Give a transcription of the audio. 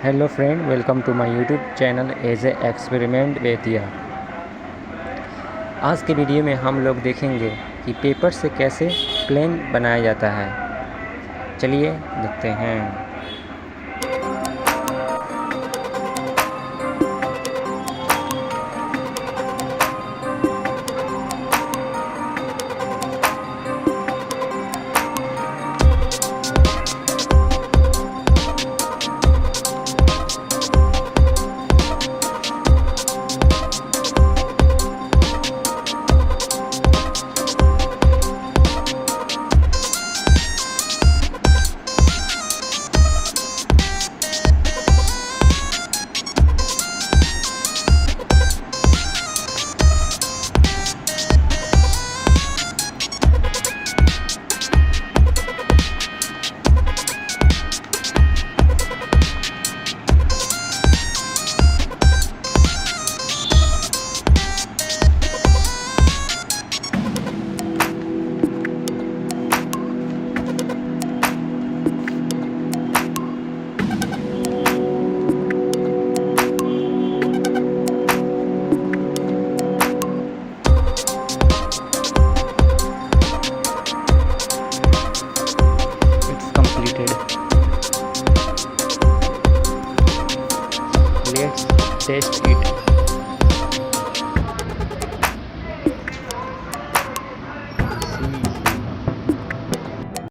Hello friend, welcome to my YouTube channel as a experiment Bettiah. आज के video में हम लोग देखेंगे कि पेपर से कैसे प्लेन बनाया जाता है। चलिए देखते हैं। Completed. Let's test it.